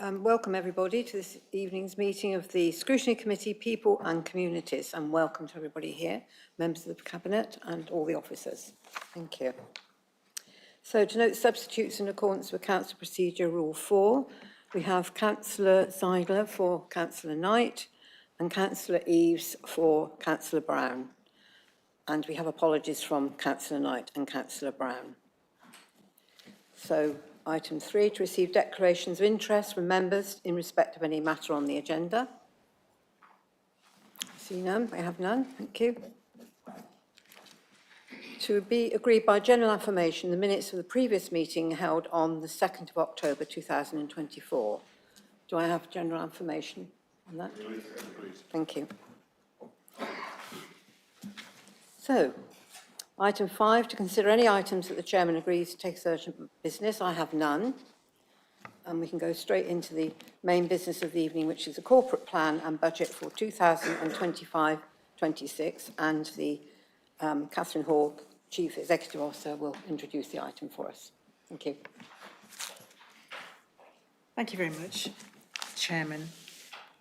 Welcome everybody to this evening's meeting of the Scrutiny Committee, People and Communities, and welcome to everybody here, members of the Cabinet and all the officers. Thank you. So to note substitutes in accordance with Council Procedure Rule 4, we have Councillor Zeigler for Councillor Knight and Councillor Eaves for Councillor Brown. And we have apologies from Councillor Knight and Councillor Brown. So item 3, to receive declarations of interest from members in respect of any matter on the agenda. See none, I have none, thank you. To be agreed by general affirmation, the minutes of the previous meeting held on the 2nd of October 2024. Do I have general affirmation on that? Thank you. So, item 5, to consider any items that the Chairman agrees to take as urgent business. I have none. And we can go straight into the main business of the evening, which is the corporate plan and budget for 2025-26. And the Catherine Hall, Chief Executive Officer, will introduce the item for us. Thank you. Thank you very much, Chairman.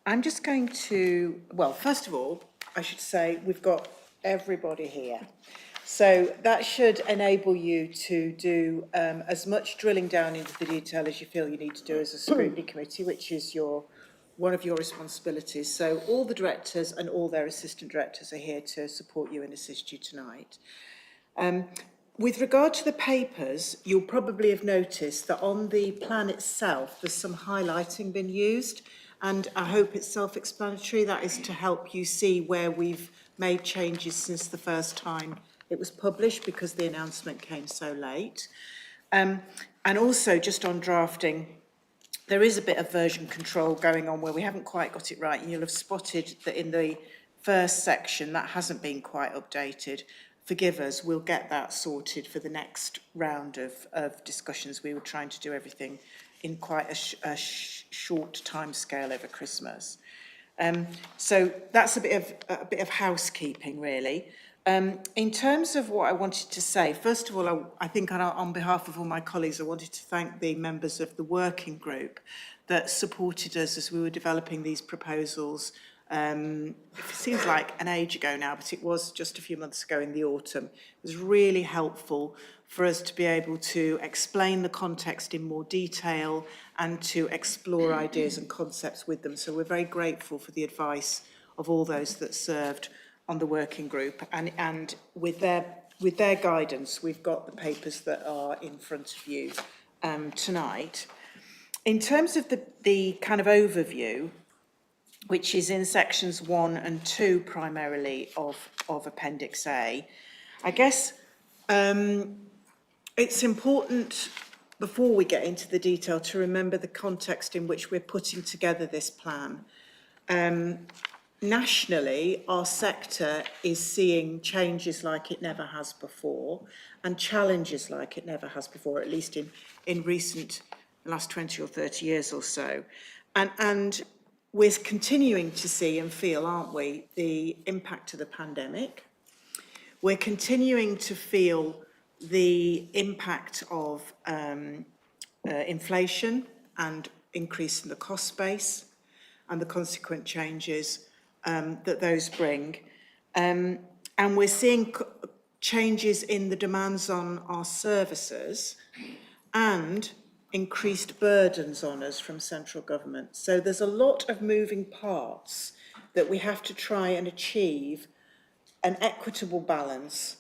I'm just going to, well, first of all, I should say we've got everybody here. So that should enable you to do as much drilling down into the detail as you feel you need to do as a scrutiny committee, which is one of your responsibilities. So all the directors and all their assistant directors are here to support you and assist you tonight. With regard to the papers, you'll probably have noticed that on the plan itself, there's some highlighting been used, and I hope it's self-explanatory. That is to help you see where we've made changes since the first time it was published, because the announcement came so late. And also, just on drafting, there is a bit of version control going on where we haven't quite got it right, and you'll have spotted that in the first section that hasn't been quite updated. Forgive us, we'll get that sorted for the next round of discussions. We were trying to do everything in quite a short time scale over Christmas. So that's a bit of housekeeping, really. In terms of what I wanted to say, first of all, I think on behalf of all my colleagues, I wanted to thank the members of the working group that supported us as we were developing these proposals. It seems like an age ago now, but it was just a few months ago in the autumn. It was really helpful for us to be able to explain the context in more detail and to explore ideas and concepts with them. So we're very grateful for the advice of all those that served on the working group, and with their guidance, we've got the papers that are in front of you tonight. In terms of the kind of overview, which is in sections 1 and 2 primarily of Appendix A, I guess it's important, before we get into the detail, to remember the context in which we're putting together this plan. Nationally, our sector is seeing changes like it never has before, and challenges like it never has before, at least in recent last 20 or 30 years or so. And we're continuing to see and feel, aren't we, the impact of the pandemic. We're continuing to feel the impact of inflation and increase in the cost base and the consequent changes that those bring. And we're seeing changes in the demands on our services and increased burdens on us from central government. So there's a lot of moving parts that we have to try and achieve an equitable balance.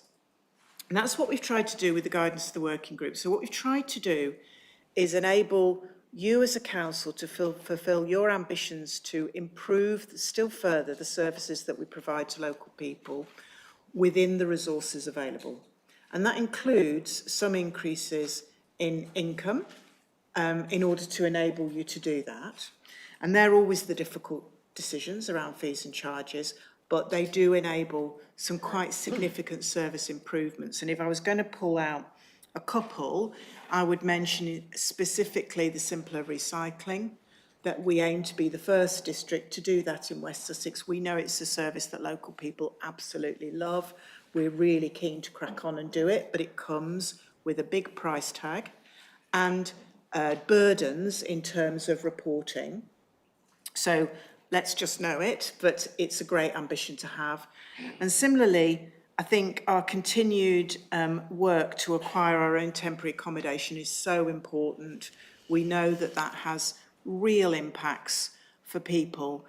And that's what we've tried to do with the guidance of the working group. So what we've tried to do is enable you as a council to fulfil your ambitions to improve still further the services that we provide to local people within the resources available. And that includes some increases in income in order to enable you to do that. And they're always the difficult decisions around fees and charges, but they do enable some quite significant service improvements. And if I was going to pull out a couple, I would mention specifically the simpler recycling, that we aim to be the first district to do that in West Sussex. We know it's a service that local people absolutely love. We're really keen to crack on and do it, but it comes with a big price tag. And burdens in terms of reporting. So let's just know it, but it's a great ambition to have. And similarly, I think our continued work to acquire our own temporary accommodation is so important. We know that that has real impacts for people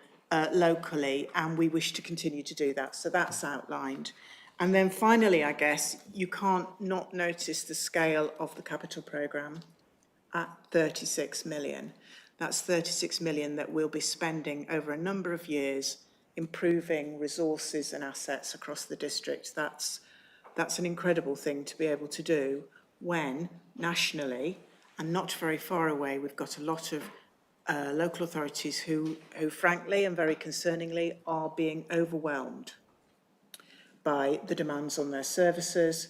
locally, and we wish to continue to do that. So that's outlined. And then finally, I guess, you can't not notice the scale of the capital programme at 36 million. That's 36 million that we'll be spending over a number of years improving resources and assets across the district. That's an incredible thing to be able to do when nationally and not very far away we've got a lot of local authorities who frankly and very concerningly are being overwhelmed by the demands on their services,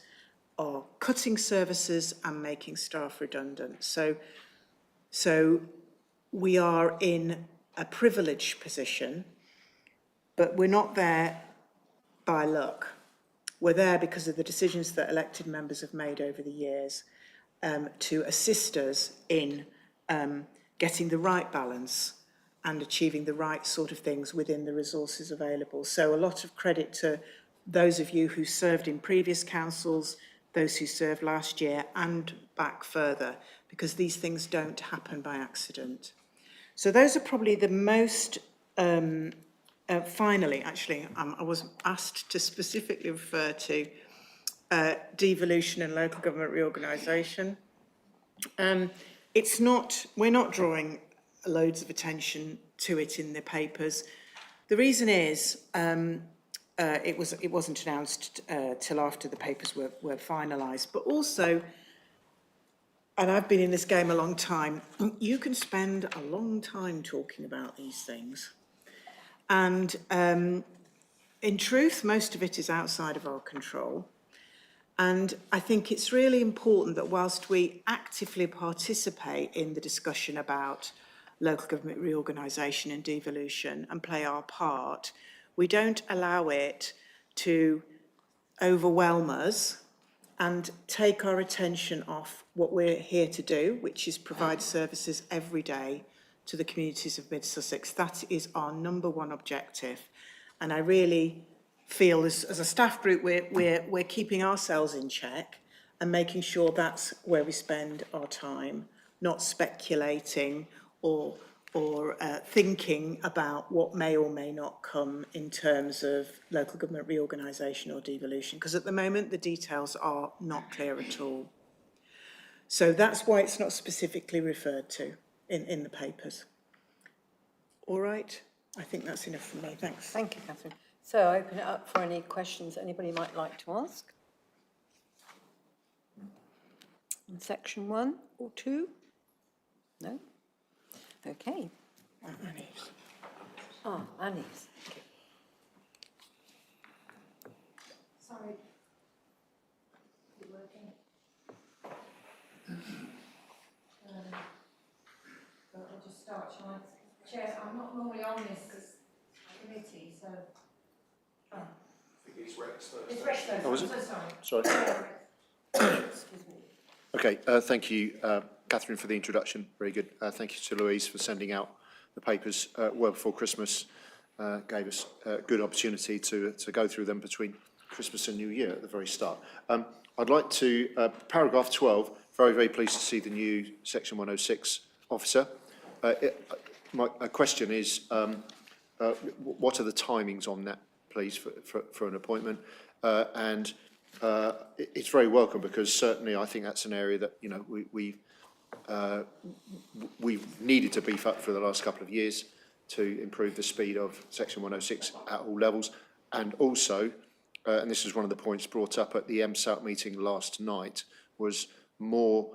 are cutting services and making staff redundant. So we are in a privileged position, but we're not there by luck. We're there because of the decisions that elected members have made over the years to assist us in getting the right balance and achieving the right sort of things within the resources available. So a lot of credit to those of you who served in previous councils, those who served last year and back further, because these things don't happen by accident. So those are probably the most, finally, actually, I was asked to specifically refer to devolution and local government reorganisation. We're not drawing loads of attention to it in the papers. The reason is, it wasn't announced till after the papers were finalised, but also, and I've been in this game a long time, you can spend a long time talking about these things. And in truth, most of it is outside of our control. And I think it's really important that whilst we actively participate in the discussion about local government reorganisation and devolution and play our part, we don't allow it to overwhelm us and take our attention off what we're here to do, which is provide services every day to the communities of Mid-Sussex. That is our number one objective. And I really feel as a staff group, we're keeping ourselves in check and making sure that's where we spend our time, not speculating or thinking about what may or may not come in terms of local government reorganisation or devolution, because at the moment the details are not clear at all. So that's why it's not specifically referred to in the papers. All right, I think that's enough from me. Thanks. Thank you, Catherine. So I open it up for any questions anybody might like to ask. In section 1 or 2? No? Okay. Annie's. Ah, Annie's. Okay. Sorry. Is it working? I'll just start, shall I? Chair, I'm not normally on this committee, so. Oh. I think it's Rex Thursday. It's Rex Thursday, Oh, is I'm it? so sorry. Sorry. Excuse me. Okay, thank you, Catherine, for the introduction. Very good. Thank you to Louise for sending out the papers well before Christmas. Gave us a good opportunity to go through them between Christmas and New Year at the very start. I'd like to, paragraph 12, very, very pleased to see the new section 106 officer. My question is, what are the timings on that, please, for an appointment? And it's very welcome, because certainly I think that's an area that, you know, we've needed to beef up for the last couple of years to improve the speed of section 106 at all levels. And also, and this is one of the points brought up at the MSAT meeting last night, was more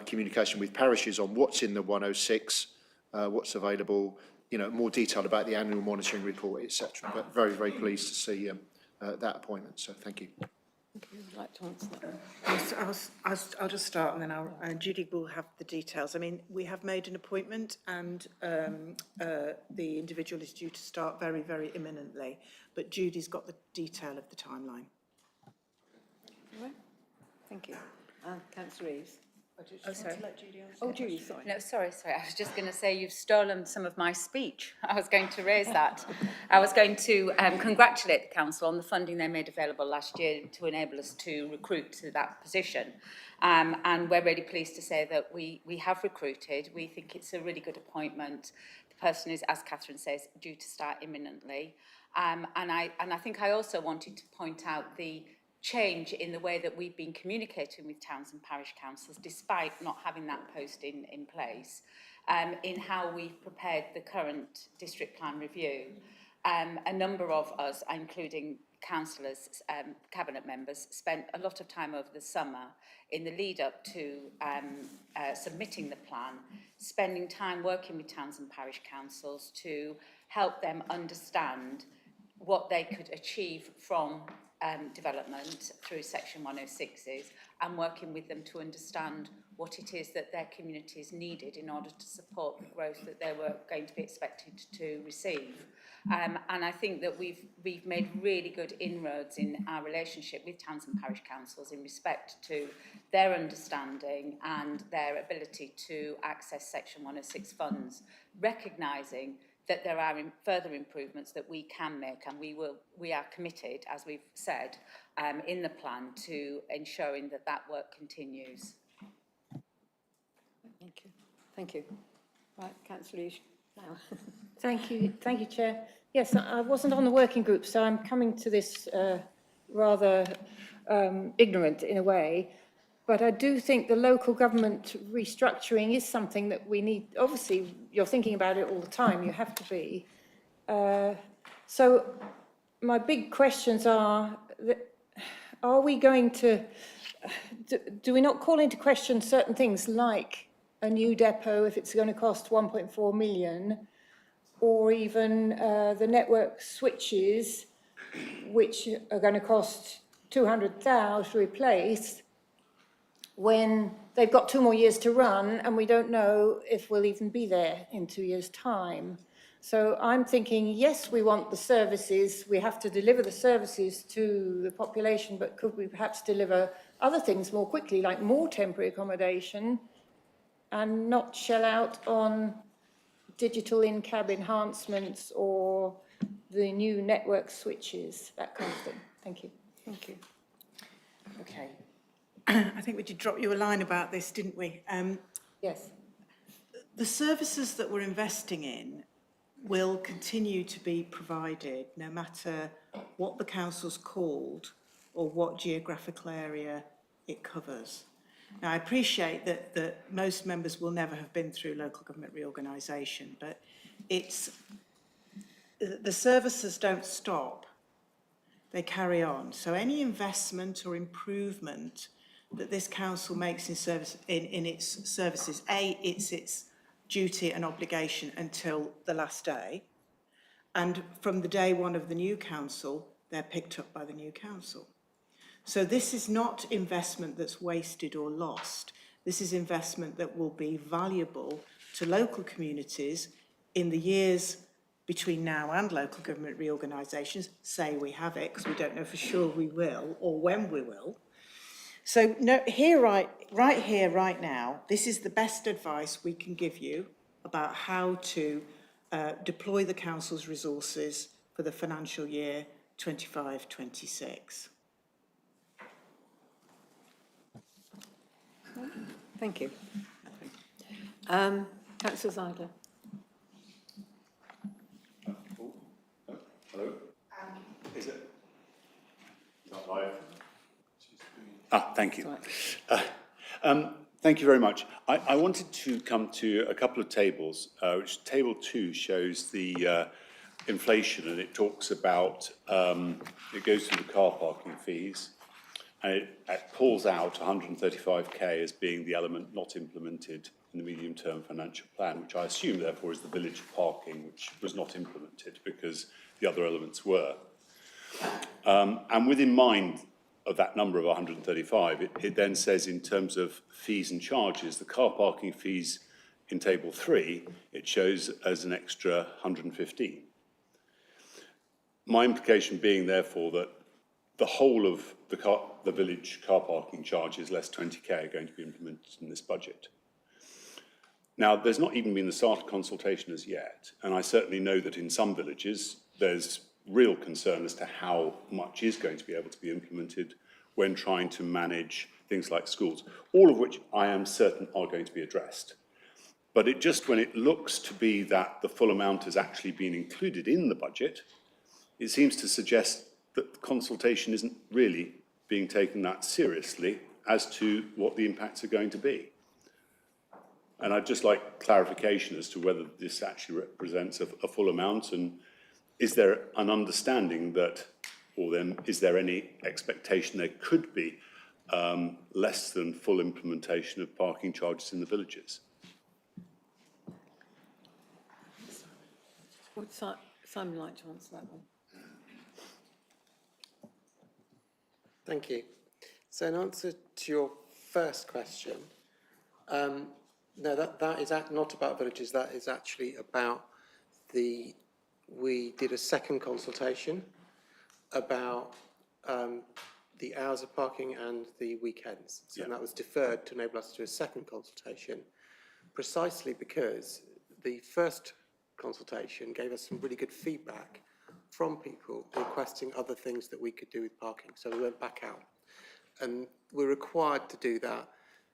communication with parishes on what's in the 106, what's available, you know, more detail about the annual monitoring report, etc. But very, very pleased to see that appointment. So thank you. I'd like to answer that one. I'll just start, and then Judy will have the details. I mean, we have made an appointment, and the individual is due to start very, very imminently. But Judy's got the detail of the timeline. All right. Thank you. Councillor Reeves. Oh, sorry. Oh, Julie, sorry. No, sorry. I was just going to say you've stolen some of my speech. I was going to raise that. I was going to congratulate the council on the funding they made available last year to enable us to recruit to that position. And we're really pleased to say that we have recruited. We think it's a really good appointment. The person is, as Catherine says, due to start imminently. And I think I also wanted to point out the change in the way that we've been communicating with towns and parish councils, despite not having that post in place, in how we've prepared the current district plan review. A number of us, including councillors, cabinet members, spent a lot of time over the summer in the lead up to submitting the plan, spending time working with towns and parish councils to help them understand what they could achieve from development through Section 106s, and working with them to understand what it is that their communities needed in order to support the growth that they were going to be expected to receive. And I think that we've made really good inroads in our relationship with towns and parish councils in respect to their understanding and their ability to access Section 106 funds, recognising that there are further improvements that we can make, and we are committed, as we've said, in the plan, to ensuring that that work continues. Thank you. Thank you. Right, Councillor Leach now. Thank you, Chair. Yes, I wasn't on the working group, so I'm coming to this rather ignorant in a way. But I do think the local government restructuring is something that we need. Obviously, you're thinking about it all the time. You have to be. So my big questions are we going to, do we not call into question certain things like a new depot if it's going to cost 1.4 million, or even the network switches, which are going to cost 200,000 to replace, when they've got 2 more years to run and we don't know if we'll even be there in 2 years' time. So I'm thinking, yes, we want the services, we have to deliver the services to the population, but could we perhaps deliver other things more quickly, like more temporary accommodation, and not shell out on digital in-cab enhancements or the new network switches, that kind of thing. Thank you. Thank you. Okay. I think we did drop you a line about this, didn't we? Yes. The services that we're investing in will continue to be provided no matter what the council's called or what geographical area it covers. Now, I appreciate that most members will never have been through local government reorganisation, but the services don't stop, they carry on. So any investment or improvement that this council makes in its services, it's its duty and obligation until the last day, and from the day one of the new council, they're picked up by the new council. So this is not investment that's wasted or lost. This is investment that will be valuable to local communities in the years between now and local government reorganisations, say we have it, because we don't know for sure we will, or when we will. So no, right here, right now, this is the best advice we can give you about how to deploy the council's resources for the financial year 25-26. Thank you. Councillor Zeidler. Hello? Is it? Is that live? Thank you. Thank you very much. I wanted to come to a couple of tables, which table 2 shows the inflation, and it talks about, it goes through the car parking fees, and it pulls out 135k as being the element not implemented in the medium-term financial plan, which I assume, therefore, is the village parking, which was not implemented because the other elements were. And within mind of that number of 135, it then says in terms of fees and charges, the car parking fees in table 3, it shows as an extra 115. My implication being, therefore, that the whole of the village car parking charges, less 20k, are going to be implemented in this budget. Now, there's not even been the start of consultation as yet, and I certainly know that in some villages there's real concern as to how much is going to be able to be implemented when trying to manage things like schools, all of which I am certain are going to be addressed. But when it looks to be that the full amount has actually been included in the budget, it seems to suggest that the consultation isn't really being taken that seriously as to what the impacts are going to be. And I'd just like clarification as to whether this actually represents a full amount, and is there an understanding that, or then is there any expectation there could be less than full implementation of parking charges in the villages? Would Simon like to answer that one? Thank you. So in answer to your first question, no, that is not about villages. That is actually about we did a second consultation about the hours of parking and the weekends. So that was deferred to enable us to do a second consultation, precisely because the first consultation gave us some really good feedback from people requesting other things that we could do with parking. So we went back out, and we're required to do that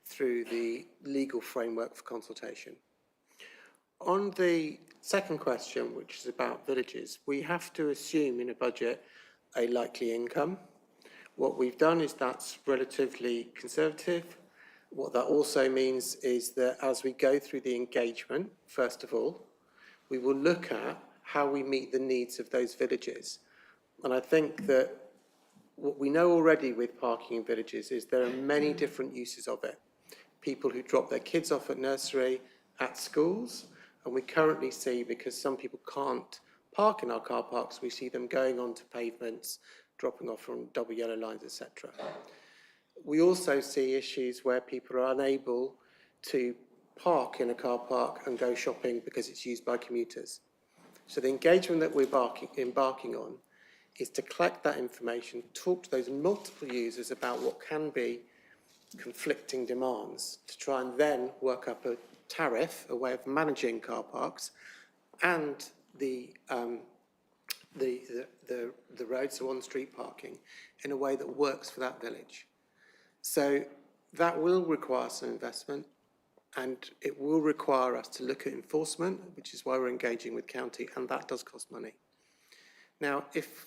through the legal framework for consultation. On the second question, which is about villages, we have to assume in a budget a likely income. What we've done is that's relatively conservative. What that also means is that as we go through the engagement, first of all, we will look at how we meet the needs of those villages. And I think that what we know already with parking in villages is there are many different uses of it. People who drop their kids off at nursery, at schools, and we currently see, because some people can't park in our car parks, we see them going onto pavements, dropping off from double yellow lines, etc. We also see issues where people are unable to park in a car park and go shopping because it's used by commuters. So the engagement that we're embarking on is to collect that information, talk to those multiple users about what can be conflicting demands, to try and then work up a tariff, a way of managing car parks and the roads, so on-street parking, in a way that works for that village. So that will require some investment, and it will require us to look at enforcement, which is why we're engaging with county, and that does cost money. Now, if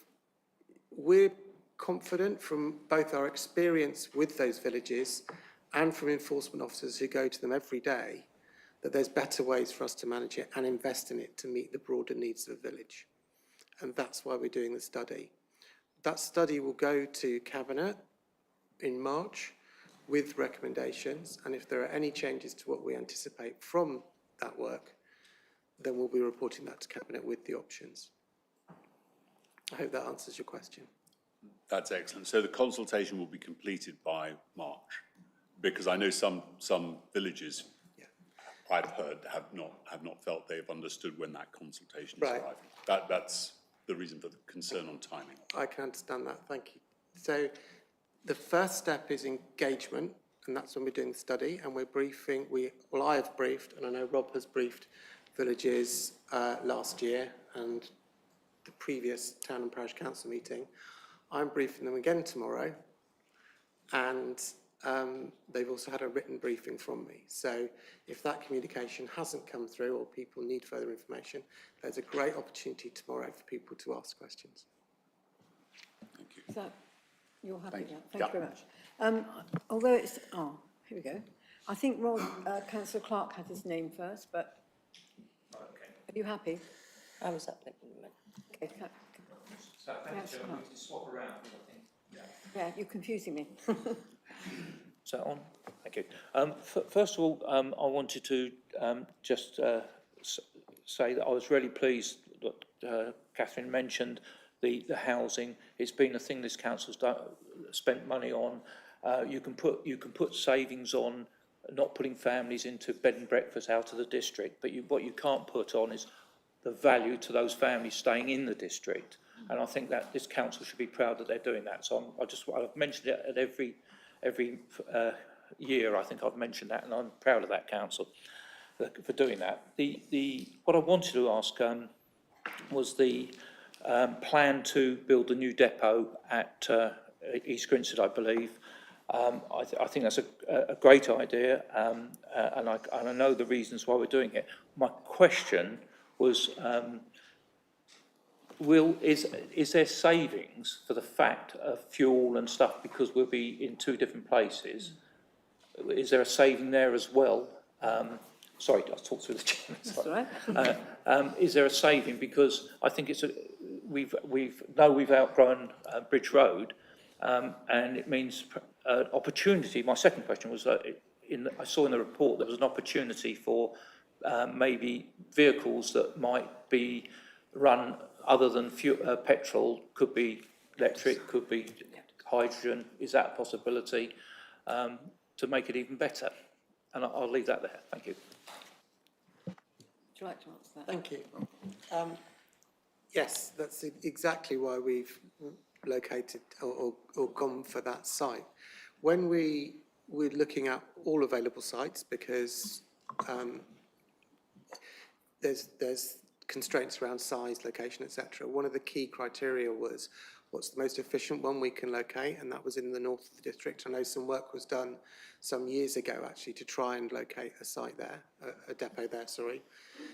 we're confident from both our experience with those villages and from enforcement officers who go to them every day, that there's better ways for us to manage it and invest in it to meet the broader needs of the village. And that's why we're doing the study. That study will go to Cabinet in March with recommendations, and if there are any changes to what we anticipate from that work, then we'll be reporting that to Cabinet with the options. I hope that answers your question. That's excellent. So the consultation will be completed by March, because I know some villages, I've heard, have not felt they've understood when that consultation is arriving. That's the reason for the concern on timing. I can understand that, thank you. So the first step is engagement, and that's when we're doing the study, and we're briefing, I have briefed, and I know Rob has briefed villages last year and the previous town and parish council meeting. I'm briefing them again tomorrow, and they've also had a written briefing from me. So if that communication hasn't come through or people need further information, there's a great opportunity tomorrow for people to ask questions. Thank you. Is that, you're happy with that? Yeah. Thank you very much. Although it's, here we go. I think Councillor Clark had his name first, but are you happy? I was up there. Okay, So thank you, Chair. We need to swap around, I think. yeah, you're confusing me. So on, thank you. First of all, I wanted to just say that I was really pleased that Catherine mentioned the housing. It's been a thing this council's spent money on. You can put savings on not putting families into bed and breakfast out of the district, but what you can't put on is the value to those families staying in the district. And I think that this council should be proud that they're doing that. So I've mentioned it at every year. I think I've mentioned that, and I'm proud of that council for doing that. What I wanted to ask was the plan to build a new depot at East Grinstead, I believe. I think that's a great idea, and I know the reasons why we're doing it. My question was, is there savings for the fact of fuel and stuff, because we'll be in two different places? Is there a saving there as well? Sorry, I talked through the chairman. That's all right. Is there a saving? Because I think we've outgrown Bridge Road, and it means opportunity. My second question was that I saw in the report there was an opportunity for maybe vehicles that might be run other than petrol, could be electric, could be hydrogen. Is that a possibility to make it even better? And I'll leave that there. Thank you. Would you like to answer that? Thank you. Yes, that's exactly why we've located or gone for that site. When we're looking at all available sites, because there's constraints around size, location, etc. One of the key criteria was what's the most efficient one we can locate, and that was in the north of the district. I know some work was done some years ago actually to try and locate a site there, a depot there, sorry.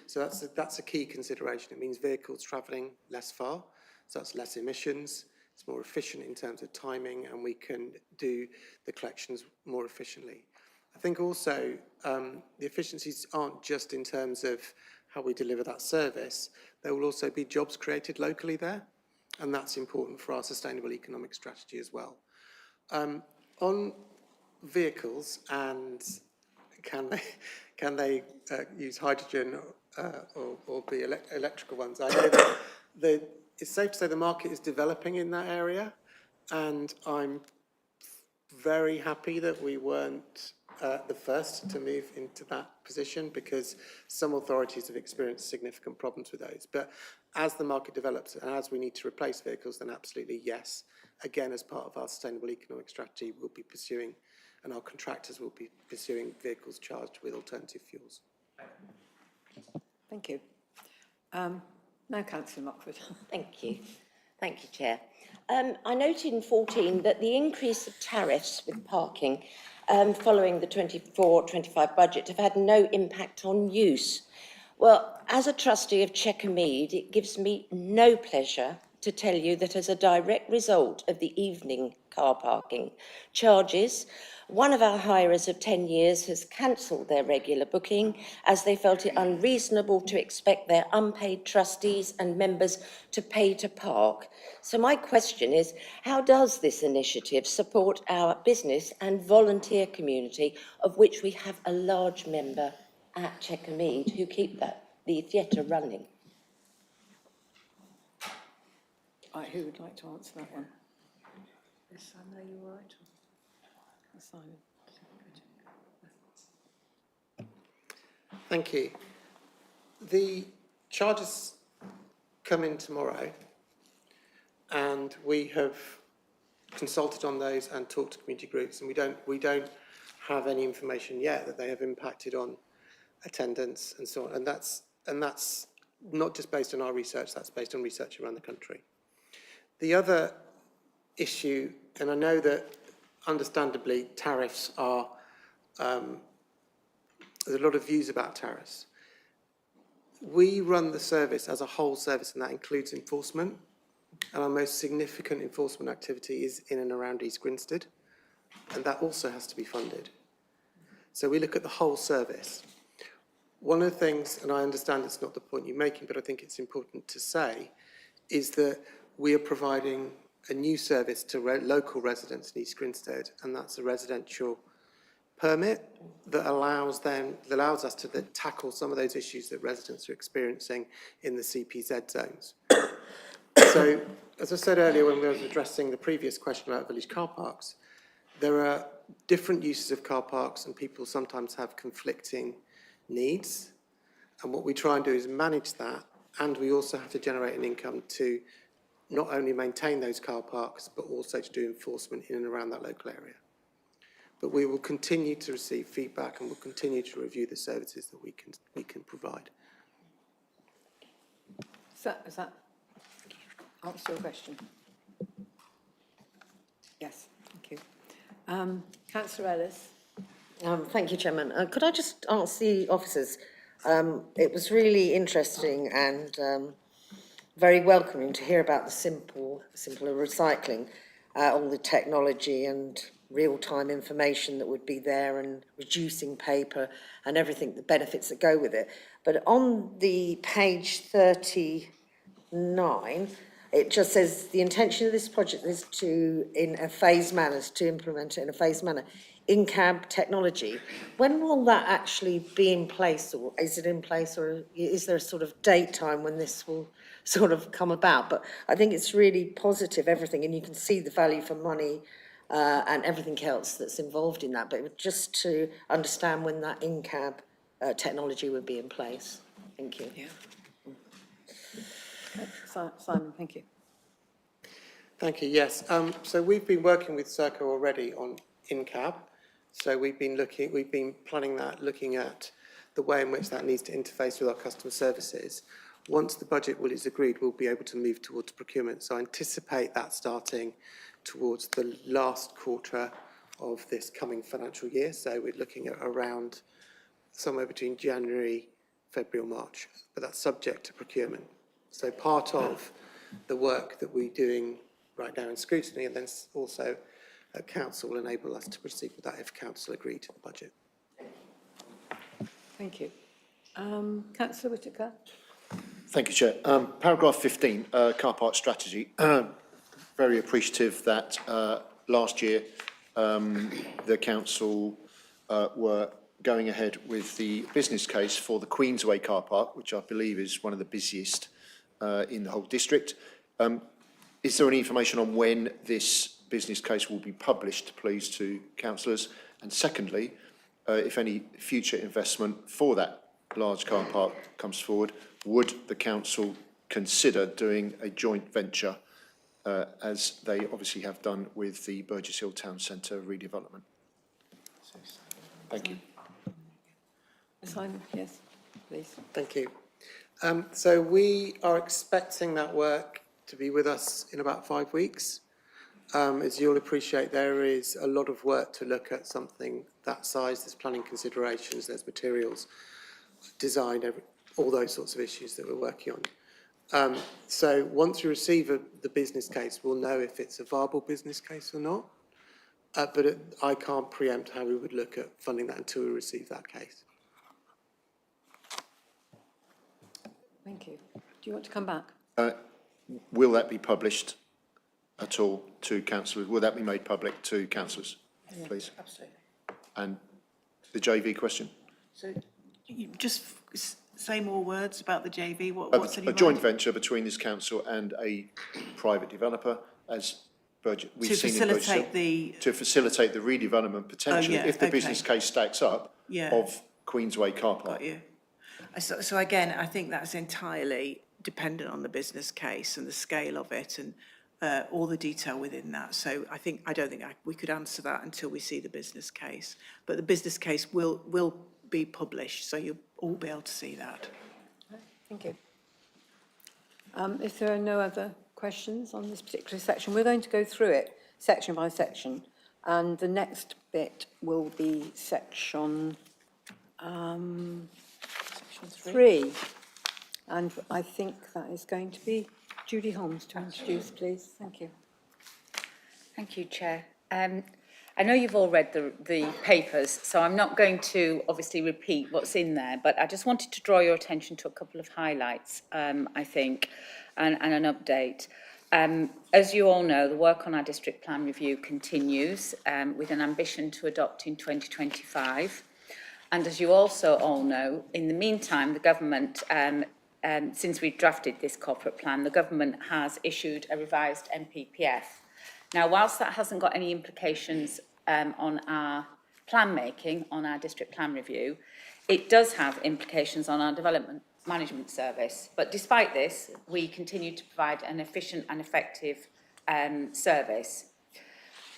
So that's a key consideration. It means vehicles travelling less far, so that's less emissions. It's more efficient in terms of timing, and we can do the collections more efficiently. I think also the efficiencies aren't just in terms of how we deliver that service. There will also be jobs created locally there, and that's important for our sustainable economic strategy as well. On vehicles and can they use hydrogen or be electrical ones? I know that it's safe to say the market is developing in that area, and I'm very happy that we weren't the first to move into that position, because some authorities have experienced significant problems with those. But as the market develops and as we need to replace vehicles, then absolutely yes. Again, as part of our sustainable economic strategy, we'll be pursuing, and our contractors will be pursuing, vehicles charged with alternative fuels. Thank you. Now, Councillor Mockford. Thank you. Thank you, Chair. I noted in 14 that the increase of tariffs with parking following the 24-25 budget have had no impact on use. Well, as a trustee of Chequer Mead, it gives me no pleasure to tell you that as a direct result of the evening car parking charges, one of our hirers of 10 years has cancelled their regular booking as they felt it unreasonable to expect their unpaid trustees and members to pay to park. So my question is, how does this initiative support our business and volunteer community, of which we have a large member at Chequer Mead who keep the theatre running? Right, who would like to answer that one? Yes, I know you're right. Simon. Thank you. The charges come in tomorrow, and we have consulted on those and talked to community groups, and we don't have any information yet that they have impacted on attendance and so on. And that's not just based on our research, that's based on research around the country. The other issue, and I know that understandably tariffs are, there's a lot of views about tariffs. We run the service as a whole service, and that includes enforcement. And our most significant enforcement activity is in and around East Grinstead, and that also has to be funded. So we look at the whole service. One of the things, and I understand it's not the point you're making, but I think it's important to say, is that we are providing a new service to local residents in East Grinstead, and that's a residential permit that allows us to tackle some of those issues that residents are experiencing in the CPZ zones. So, as I said earlier when we were addressing the previous question about village car parks, there are different uses of car parks, and people sometimes have conflicting needs. And what we try and do is manage that, and we also have to generate an income to not only maintain those car parks, but also to do enforcement in and around that local area. But we will continue to receive feedback and we'll continue to review the services that we can provide. Does that answer your question? Yes, thank you. Councillor Ellis? Thank you, Chairman. Could I just ask the officers, it was really interesting and very welcoming to hear about the simpler recycling, all the technology and real-time information that would be there and reducing paper and everything, the benefits that go with it. But on the page 39, it just says the intention of this project is to, in a phased manner, to implement it in a phased manner. In-cab technology, when will that actually be in place, or is it in place, or is there a sort of date time when this will sort of come about? But I think it's really positive, everything, and you can see the value for money and everything else that's involved in that. But just to understand when that in-cab technology would be in place. Thank you. Yeah. Simon, thank you. Thank you, yes. So we've been working with Serco already on in-cab. So we've been planning that, looking at the way in which that needs to interface with our customer services. Once the budget is agreed, we'll be able to move towards procurement. So I anticipate that starting towards the last quarter of this coming financial year. So we're looking at around somewhere between January, February or March, but that's subject to procurement. So part of the work that we're doing right now in Scrutiny and then also at Council will enable us to proceed with that if Council agree to the budget. Thank you. Councillor Whittaker? Thank you, Chair. Paragraph 15, car park strategy. Very appreciative that last year the council were going ahead with the business case for the Queensway car park, which I believe is one of the busiest in the whole district. Is there any information on when this business case will be published, please, to councillors? And secondly, if any future investment for that large car park comes forward, would the council consider doing a joint venture, as they obviously have done with the Burgess Hill Town Centre redevelopment? Thank you. Simon, yes, please. Thank you. So we are expecting that work to be with us in about 5 weeks. As you'll appreciate, there is a lot of work to look at something that size. There's planning considerations, there's materials, design, all those sorts of issues that we're working on. So once we receive the business case, we'll know if it's a viable business case or not. But I can't preempt how we would look at funding that until we receive that case. Thank you. Do you want to come back? Will that be published at all to councillors? Will that be made public to councillors, please? Absolutely. And the JV question? So you just say more words about the JV. What's A joint venture between this council and a private developer, as we've seen in Burgess Hill, to facilitate the redevelopment potentially, if the business case stacks up, of Queensway car park. Got you. So again, I think that's entirely dependent on the business case and the scale of it and all the detail within that. So I don't think we could answer that until we see the business case. But the business case will be published, so you'll all be able to see that. Thank you. If there are no other questions on this particular section, we're going to go through it section by section, and the next bit will be section 3. And I think that is going to be Judy Holmes to introduce, please. Thank you. Thank you, Chair. I know you've all read the papers, so I'm not going to obviously repeat what's in there, but I just wanted to draw your attention to a couple of highlights, I think, and an update. As you all know, the work on our district plan review continues with an ambition to adopt in 2025. And as you also all know, in the meantime, the government, since we drafted this corporate plan, the government has issued a revised MPPF. Now, whilst that hasn't got any implications on our plan making, on our district plan review, it does have implications on our development management service. But despite this, we continue to provide an efficient and effective service.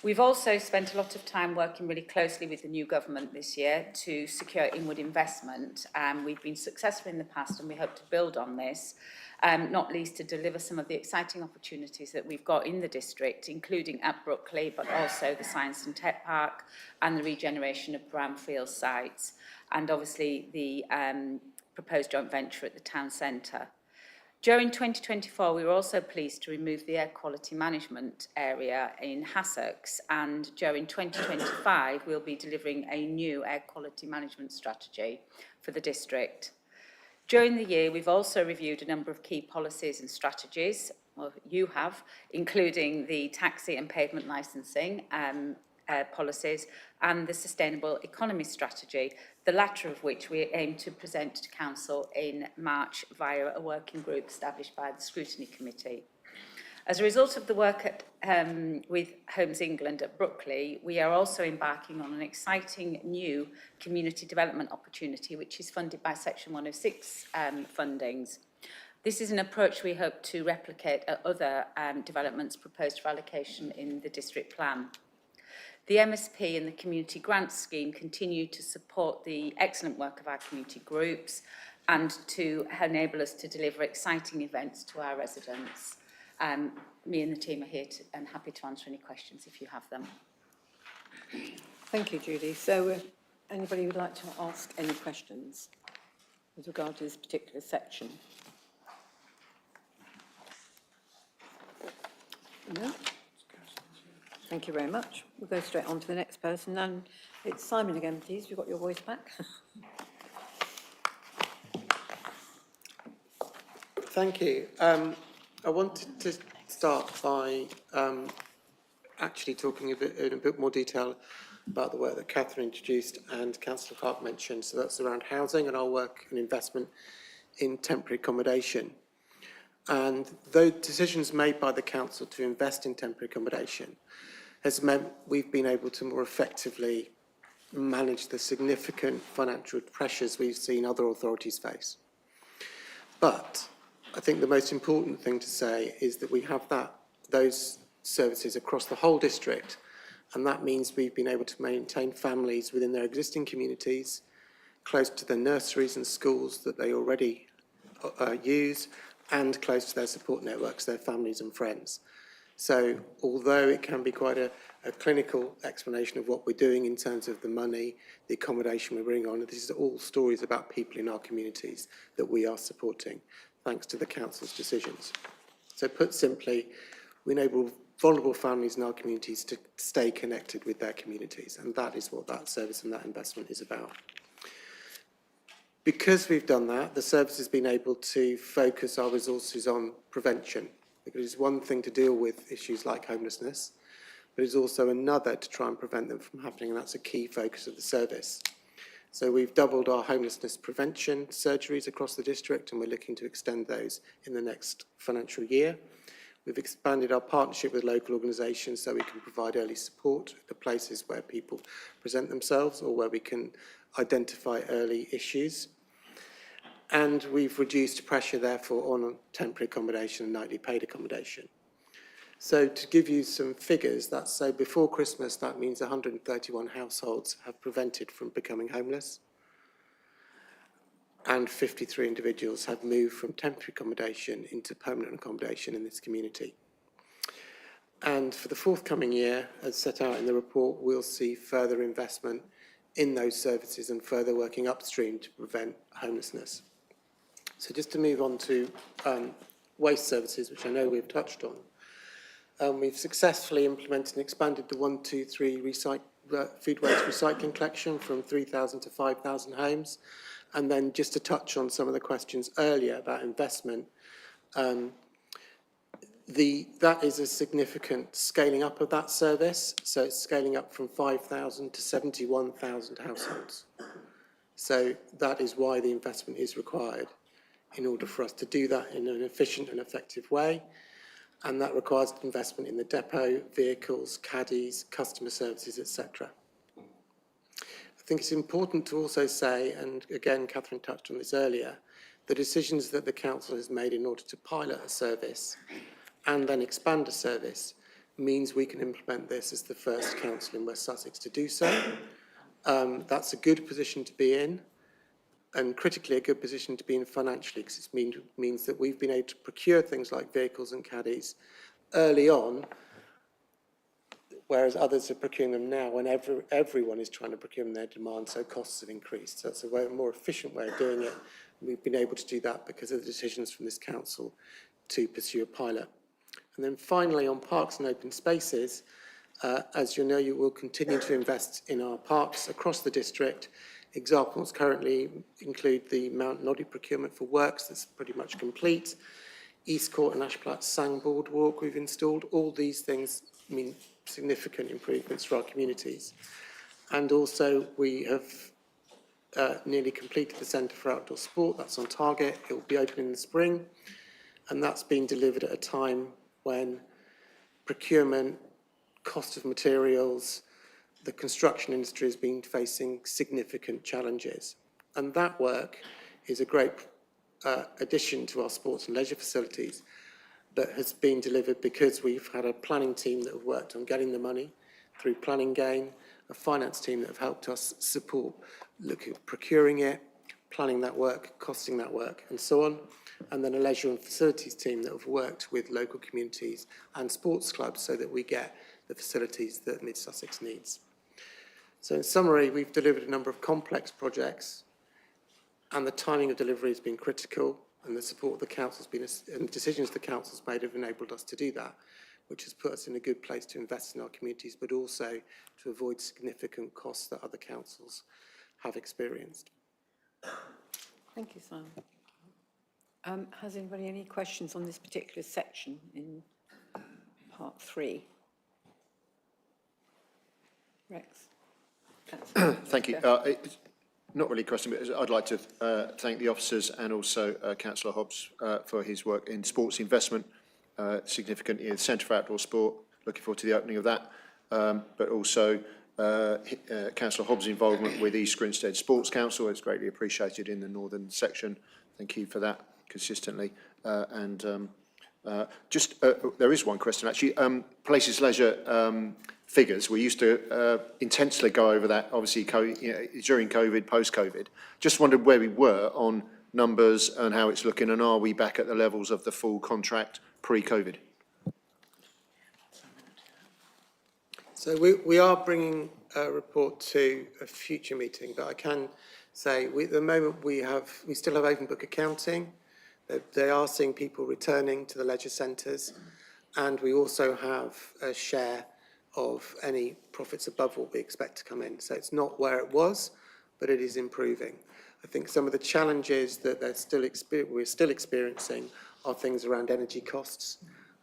We've also spent a lot of time working really closely with the new government this year to secure inward investment. We've been successful in the past and we hope to build on this, not least to deliver some of the exciting opportunities that we've got in the district, including at Brookley, but also the Science and Tech Park and the regeneration of brownfield sites, and obviously the proposed joint venture at the town centre. During 2024, we were also pleased to remove the air quality management area in Sussex, and during 2025, we'll be delivering a new air quality management strategy for the district. During the year, we've also reviewed a number of key policies and strategies, well, you have, including the taxi and pavement licensing policies and the sustainable economy strategy, the latter of which we aim to present to Council in March via a working group established by the Scrutiny Committee. As a result of the work with Homes England at Brookley, we are also embarking on an exciting new community development opportunity, which is funded by Section 106 fundings. This is an approach we hope to replicate at other developments proposed for allocation in the district plan. The MSP and the Community Grants Scheme continue to support the excellent work of our community groups and to enable us to deliver exciting events to our residents. Me and the team are here and happy to answer any questions if you have them. Thank you, Judy. So anybody would like to ask any questions with regard to this particular section? No? Thank you very much. We'll go straight on to the next person, and it's Simon again, please. You've got your voice back. Thank you. I wanted to start by actually talking in a bit more detail about the work that Catherine introduced and Councillor Clark mentioned. So that's around housing and our work and investment in temporary accommodation. And those decisions made by the council to invest in temporary accommodation has meant we've been able to more effectively manage the significant financial pressures we've seen other authorities face. But I think the most important thing to say is that we have those services across the whole district, and that means we've been able to maintain families within their existing communities, close to the nurseries and schools that they already use, and close to their support networks, their families and friends. So although it can be quite a clinical explanation of what we're doing in terms of the money, the accommodation we bring on, this is all stories about people in our communities that we are supporting, thanks to the council's decisions. So put simply, we enable vulnerable families in our communities to stay connected with their communities, and that is what that service and that investment is about. Because we've done that, the service has been able to focus our resources on prevention. Because it's one thing to deal with issues like homelessness, but it's also another to try and prevent them from happening, and that's a key focus of the service. So we've doubled our homelessness prevention surgeries across the district, and we're looking to extend those in the next financial year. We've expanded our partnership with local organisations so we can provide early support to places where people present themselves or where we can identify early issues. And we've reduced pressure, therefore, on temporary accommodation and nightly paid accommodation. So to give you some figures, that's so before Christmas, that means 131 households have prevented from becoming homeless, and 53 individuals have moved from temporary accommodation into permanent accommodation in this community. And for the forthcoming year, as set out in the report, we'll see further investment in those services and further working upstream to prevent homelessness. So just to move on to waste services, which I know we've touched on. We've successfully implemented and expanded the 123 food waste recycling collection from 3,000 to 5,000 homes. And then just to touch on some of the questions earlier about investment, that is a significant scaling up of that service. So it's scaling up from 5,000 to 71,000 households. So that is why the investment is required in order for us to do that in an efficient and effective way. And that requires investment in the depot, vehicles, caddies, customer services, etc. I think it's important to also say, and again, Catherine touched on this earlier, the decisions that the council has made in order to pilot a service and then expand a service means we can implement this as the first council in West Sussex to do so. That's a good position to be in, and critically a good position to be in financially, because it means that we've been able to procure things like vehicles and caddies early on, whereas others are procuring them now when everyone is trying to procure them, their demand, so costs have increased. So that's a more efficient way of doing it. We've been able to do that because of the decisions from this council to pursue a pilot. And then finally, on parks and open spaces, as you know, you will continue to invest in our parks across the district. Examples currently include the Mount Noddy procurement for works that's pretty much complete. East Court and Ashplat Sang Boardwalk we've installed. All these things mean significant improvements for our communities. And also we have nearly completed the Centre for Outdoor Sport. That's on target. It will be open in the spring. And that's been delivered at a time when procurement, cost of materials, the construction industry has been facing significant challenges. And that work is a great addition to our sports and leisure facilities that has been delivered because we've had a planning team that have worked on getting the money through planning gain, a finance team that have helped us support, look at procuring it, planning that work, costing that work, and so on. And then a leisure and facilities team that have worked with local communities and sports clubs so that we get the facilities that Mid Sussex needs. So in summary, we've delivered a number of complex projects, and the timing of delivery has been critical, and the support of the council's been, and the decisions the council's made have enabled us to do that, which has put us in a good place to invest in our communities, but also to avoid significant costs that other councils have experienced. Thank you, Simon. Has anybody any questions on this particular section in part 3? Rex? Thank you. It's not really a question, but I'd like to thank the officers and also Councillor Hobbs for his work in sports investment, significant in the Centre for Outdoor Sport. Looking forward to the opening of that, but also Councillor Hobbs' involvement with East Grinstead Sports Council is greatly appreciated in the northern section. Thank you for that consistently. There is one question actually. Places Leisure figures. We used to intensely go over that, obviously, during COVID, post-COVID. Just wondered where we were on numbers and how it's looking, and are we back at the levels of the full contract pre-COVID? So we are bringing a report to a future meeting, but I can say at the moment we still have open book accounting. They are seeing people returning to the leisure centres, and we also have a share of any profits above what we expect to come in. So it's not where it was, but it is improving. I think some of the challenges that we're still experiencing are things around energy costs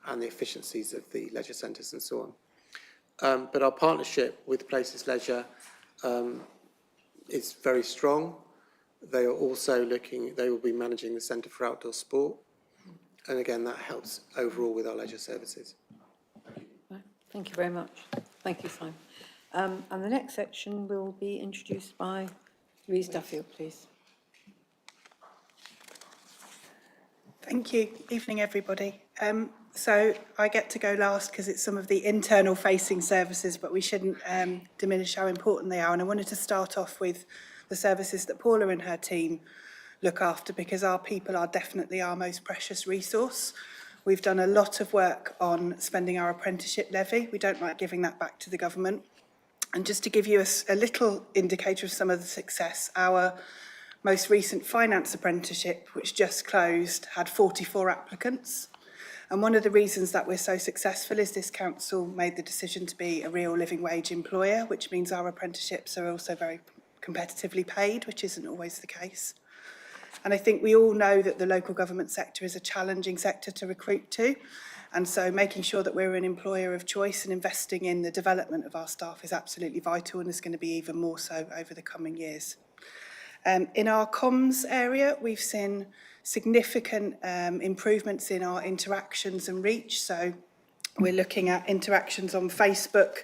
and the efficiencies of the leisure centres and so on. But our partnership with Places Leisure is very strong. They are also they will be managing the Centre for Outdoor Sport. And again, that helps overall with our leisure services. Thank you very much. Thank you, Simon. And the next section will be introduced by Louise Duffield, please. Thank you. Evening, everybody. So I get to go last because it's some of the internal facing services, but we shouldn't diminish how important they are. And I wanted to start off with the services that Paula and her team look after, because our people are definitely our most precious resource. We've done a lot of work on spending our apprenticeship levy. We don't like giving that back to the government. And just to give you a little indicator of some of the success, our most recent finance apprenticeship, which just closed, had 44 applicants. And one of the reasons that we're so successful is this council made the decision to be a real living wage employer, which means our apprenticeships are also very competitively paid, which isn't always the case. And I think we all know that the local government sector is a challenging sector to recruit to. And so making sure that we're an employer of choice and investing in the development of our staff is absolutely vital, and is going to be even more so over the coming years. In our comms area, we've seen significant improvements in our interactions and reach. So we're looking at interactions on Facebook,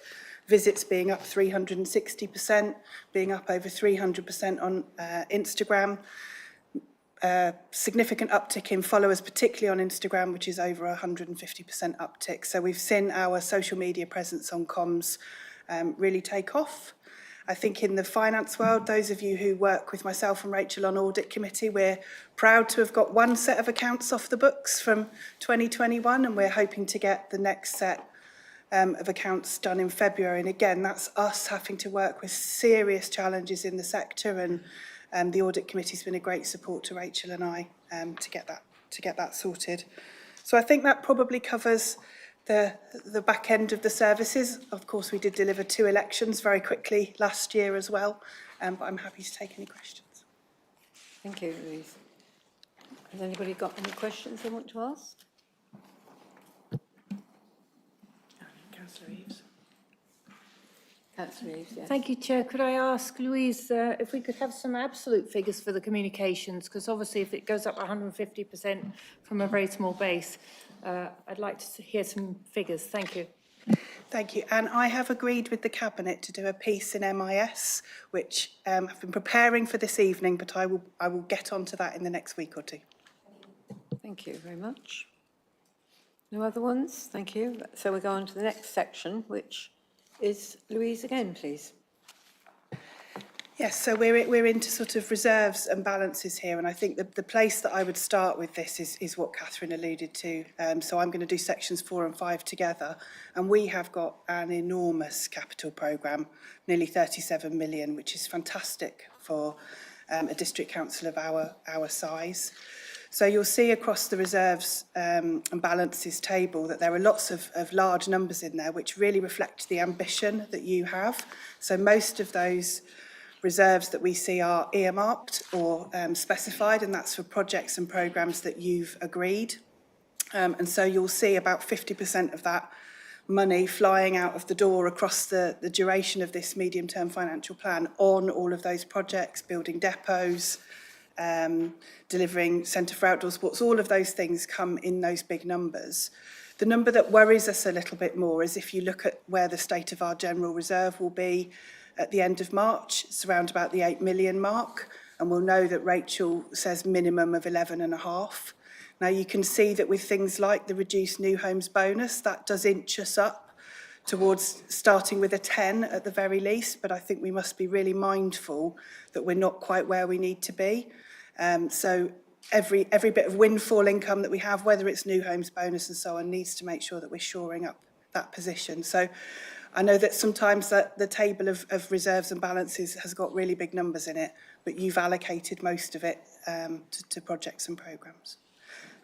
visits being up 360%, being up over 300% on Instagram. a significant uptick in followers, particularly on Instagram, which is over 150% uptick. So we've seen our social media presence on comms really take off. I think in the finance world, those of you who work with myself and Rachel on Audit Committee, we're proud to have got one set of accounts off the books from 2021, and we're hoping to get the next set of accounts done in February. And again, that's us having to work with serious challenges in the sector, and the Audit Committee's been a great support to Rachel and I to get that sorted. So I think that probably covers the back end of the services. Of course, we did deliver 2 elections very quickly last year as well, but I'm happy to take any questions. Thank you, Louise. Has anybody got any questions they want to ask? Councillor Eaves. Councillor Eaves, yes. Thank you, Chair. Could I ask Louise if we could have some absolute figures for the communications? Because obviously if it goes up 150% from a very small base, I'd like to hear some figures. Thank you. Thank you. And I have agreed with the Cabinet to do a piece in MIS, which I've been preparing for this evening, but I will get onto that in the next week or 2. Thank you very much. No other ones? Thank you. So we go on to the next section, which is Louise again, please. Yes, so we're into sort of reserves and balances here, and I think the place that I would start with this is what Catherine alluded to. So I'm going to do sections 4 and 5 together, and we have got an enormous capital programme, nearly 37 million, which is fantastic for a district council of our size. So you'll see across the reserves and balances table that there are lots of large numbers in there which really reflect the ambition that you have. So most of those reserves that we see are earmarked or specified, and that's for projects and programmes that you've agreed. And so you'll see about 50% of that money flying out of the door across the duration of this medium-term financial plan on all of those projects, building depots, delivering Centre for Outdoor Sports, all of those things come in those big numbers. The number that worries us a little bit more is if you look at where the state of our general reserve will be at the end of March, it's around about the 8 million mark, and we'll know that Rachel says minimum of 11.5. Now you can see that with things like the reduced new homes bonus, that does inch us up towards starting with a 10 at the very least, but I think we must be really mindful that we're not quite where we need to be. So every bit of windfall income that we have, whether it's new homes bonus and so on, needs to make sure that we're shoring up that position. So I know that sometimes the table of reserves and balances has got really big numbers in it, but you've allocated most of it to projects and programmes.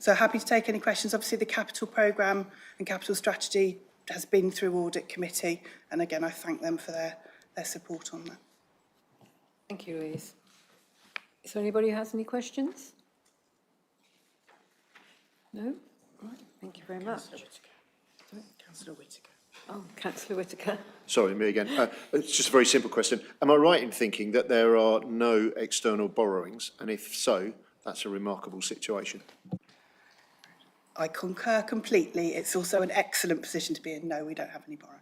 So happy to take any questions. Obviously the capital programme and capital strategy has been through Audit Committee, and again I thank them for their support on that. Thank you, Louise. Is there anybody who has any questions? No? Right. Thank you very much. Councillor Whittaker. Oh, Councillor Whittaker. Sorry, me again. It's just a very simple question. Am I right in thinking that there are no external borrowings? And if so, that's a remarkable situation. I concur completely. It's also an excellent position to be in. No, we don't have any borrowing.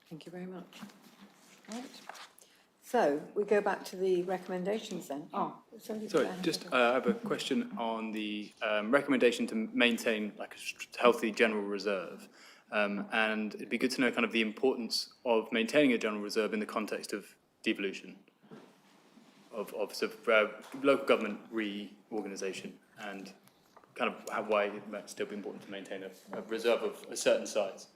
Thank you very much. Right. So we go back to the recommendations then. Oh, sorry, just I have a question on the recommendation to maintain like a healthy general reserve. And it'd be good to know kind of the importance of maintaining a general reserve in the context of devolution, of sort of local government reorganisation, and kind of why it might still be important to maintain a reserve of a certain size.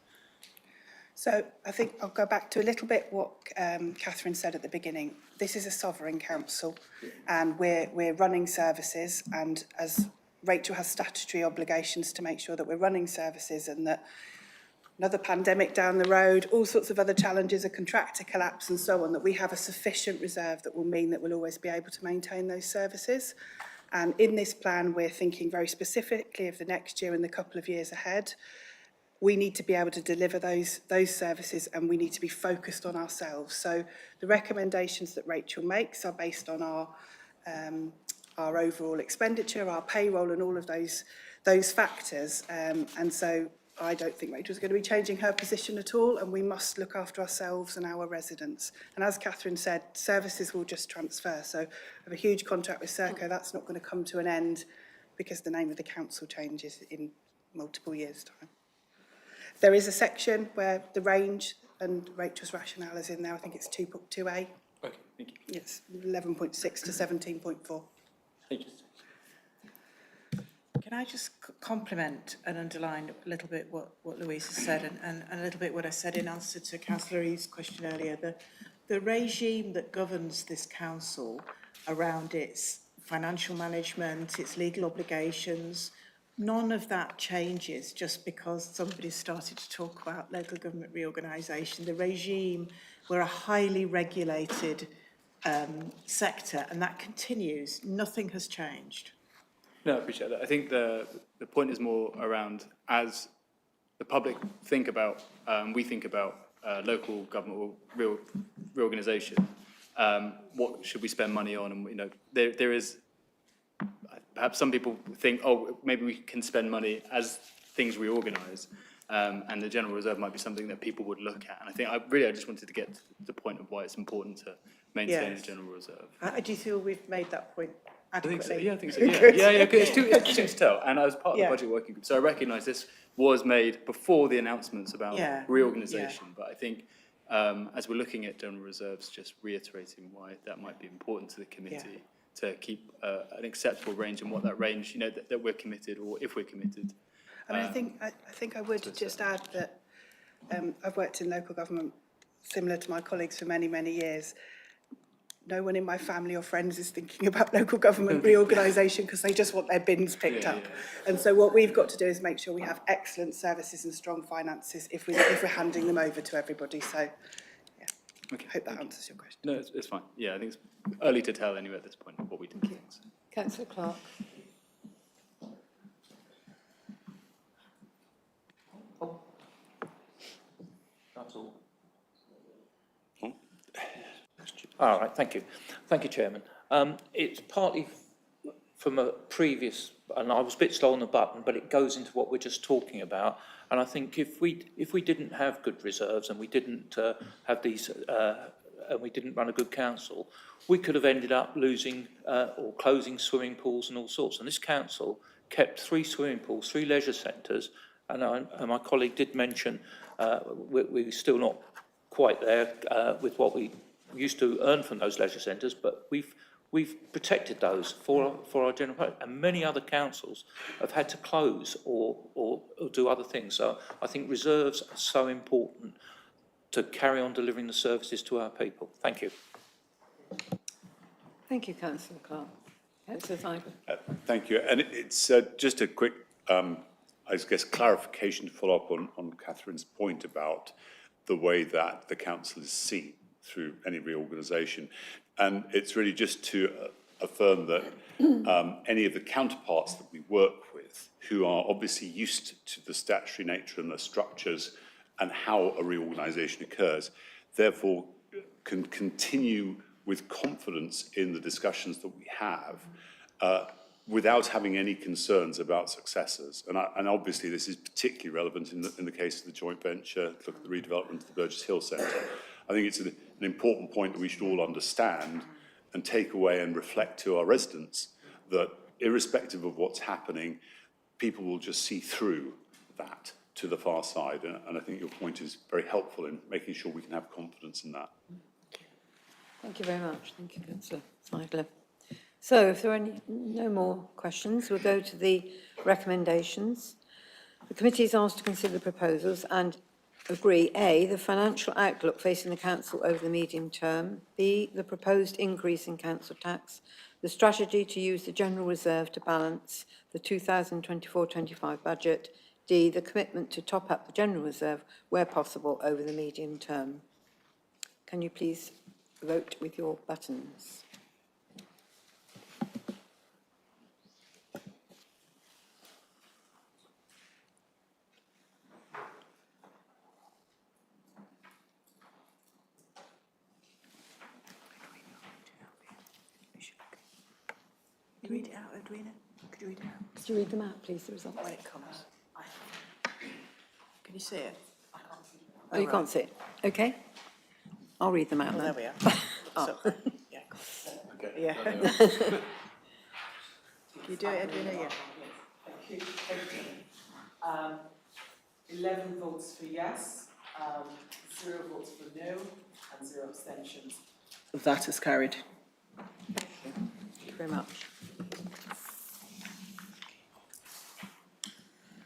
So I think I'll go back to a little bit what Catherine said at the beginning. This is a sovereign council, and we're running services, and as Rachel has statutory obligations to make sure that we're running services, and that another pandemic down the road, all sorts of other challenges, a contractor collapse and so on, that we have a sufficient reserve that will mean that we'll always be able to maintain those services. And in this plan, we're thinking very specifically of the next year and the couple of years ahead. We need to be able to deliver those services, and we need to be focused on ourselves. So the recommendations that Rachel makes are based on our overall expenditure, our payroll, and all of those factors. And so I don't think Rachel's going to be changing her position at all, and we must look after ourselves and our residents. And as Catherine said, services will just transfer. So I have a huge contract with Serco. That's not going to come to an end because the name of the council changes in multiple years' time. There is a section where the range and Rachel's rationale is in there. I think it's 2.2A. Okay, thank you. It's 11.6 to 17.4. Thank you. Can I just compliment and underline a little bit what Louise has said and a little bit what I said in answer to Councillor Eve's question earlier. The regime that governs this council around its financial management, its legal obligations, none of that changes just because somebody started to talk about local government reorganisation. The regime, we're a highly regulated sector, and that continues. Nothing has changed. No, I appreciate that. I think the point is more around, as the public think about, we think about local government or reorganisation, what should we spend money on? And, you know, there is, perhaps some people think, oh, maybe we can spend money as things reorganise, and the General Reserve might be something that people would look at. And I think I just wanted to get to the point of why it's important to maintain a General Reserve. Do you feel we've made that point adequately? I think so. Yeah. It's too to tell. And I was part of the budget working group, so I recognise this was made before the announcements about reorganisation. But I think as we're looking at general reserves, just reiterating why that might be important to the committee to keep an acceptable range, and what that range, you know, that we're committed, or if we're committed. I mean, I think I would just add that I've worked in local government similar to my colleagues for many, many years. No one in my family or friends is thinking about local government reorganisation because they just want their bins picked up. And so what we've got to do is make sure we have excellent services and strong finances if we're handing them over to everybody. So, yeah, I hope that answers your question. No, it's fine. Yeah, I think it's early to tell anyway at this point what we do. Councillor Clark. That's all. All right, thank you. Thank you, Chairman. It's partly from a previous, and I was a bit slow on the button, but it goes into what we're just talking about. And I think if we didn't have good reserves and we didn't have these, and we didn't run a good council, we could have ended up losing or closing swimming pools and all sorts. And this council kept 3 swimming pools, 3 leisure centres, and my colleague did mention we're still not quite there with what we used to earn from those leisure centres, but we've protected those for our general public, and many other councils have had to close or do other things. So I think reserves are so important to carry on delivering the services to our people. Thank you. Thank you, Councillor Clark. Councillor Ziegler. Thank you. And it's just a quick, I guess, clarification to follow up on Catherine's point about the way that the council is seen through any reorganisation. And it's really just to affirm that any of the counterparts that we work with, who are obviously used to the statutory nature and the structures and how a reorganisation occurs, therefore can continue with confidence in the discussions that we have without having any concerns about successors. And obviously this is particularly relevant in the case of the joint venture, look at the redevelopment of the Burgess Hill Centre. I think it's an important point that we should all understand and take away and reflect to our residents that irrespective of what's happening, people will just see through that to the far side. And I think your point is very helpful in making sure we can have confidence in that. Thank you very much. Thank you, Councillor Ziegler. So if there are no more questions, we'll go to the recommendations. The committee is asked to consider the proposals and agree: A, the financial outlook facing the council over the medium term; B, the proposed increase in council tax; the strategy to use the general reserve to balance the 2024-25 budget; D, the commitment to top up the general reserve where possible over the medium term. Can you please vote with your buttons? Can you read it out, Edwina? Could you read it out? Could you read them out, please, the results? When it comes. you see it? Oh, you can't see it? Okay. I'll read them out Oh, then. there we are. Oh. So, yeah. Yeah. You do it, Edwina, yeah. 11 votes for yes, 0 votes for no, and 0 abstentions. That is carried. Thank you very much.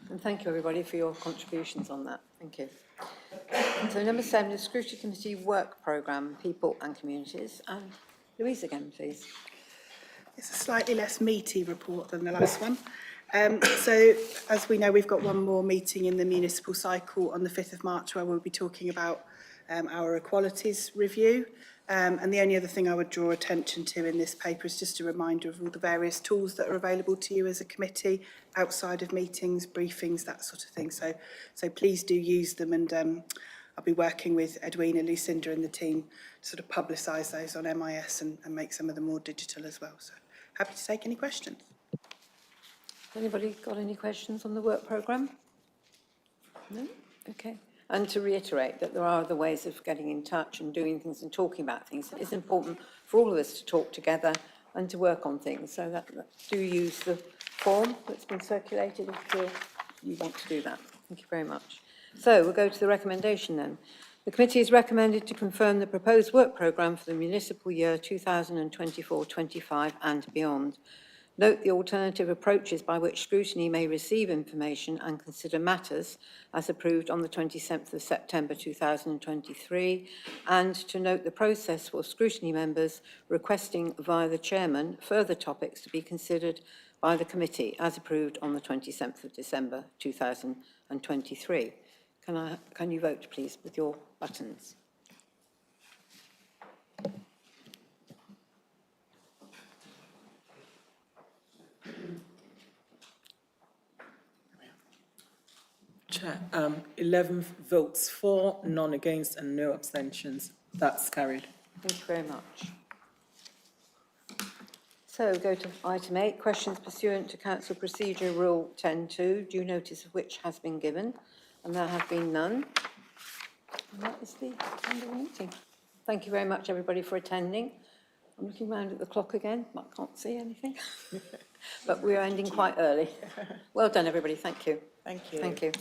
And thank you, everybody, for your contributions on that. Thank you. So number 7 is Scrutiny Committee Work Programme, People and Communities. And Louise again, please. It's a slightly less meaty report than the last one. So, as we know, we've got one more meeting in the municipal cycle on the 5th of March where we'll be talking about our equalities review. And the only other thing I would draw attention to in this paper is just a reminder of all the various tools that are available to you as a committee, outside of meetings, briefings, that sort of thing. So please do use them, and I'll be working with Edwina, Lucinda and the team to sort of publicise those on MIS and make some of them more digital as well. So happy to take any questions. Anybody got any questions on the work programme? No? Okay. And to reiterate that there are other ways of getting in touch and doing things and talking about things. It's important for all of us to talk together and to work on things. So that do use the form that's been circulated if you want to do that. Thank you very much. So we'll go to the recommendation then. The committee is recommended to confirm the proposed work programme for the municipal year 2024-25 and beyond. Note the alternative approaches by which scrutiny may receive information and consider matters as approved on the 27th of September 2023, and to note the process for scrutiny members requesting via the chairman further topics to be considered by the committee as approved on the 27th of December 2023. Can you vote, please, with your buttons? Chair, 11 votes for, none against and no abstentions. That's carried. Thank you very much. So go to item 8, questions pursuant to Council Procedure Rule 10.2, due notice of which has been given, and there have been none. And that is the end of the meeting. Thank you very much, everybody, for attending. I'm looking round at the clock again, but I can't see anything. But we're ending quite early. Well done, everybody. Thank you. Thank you. Thank you.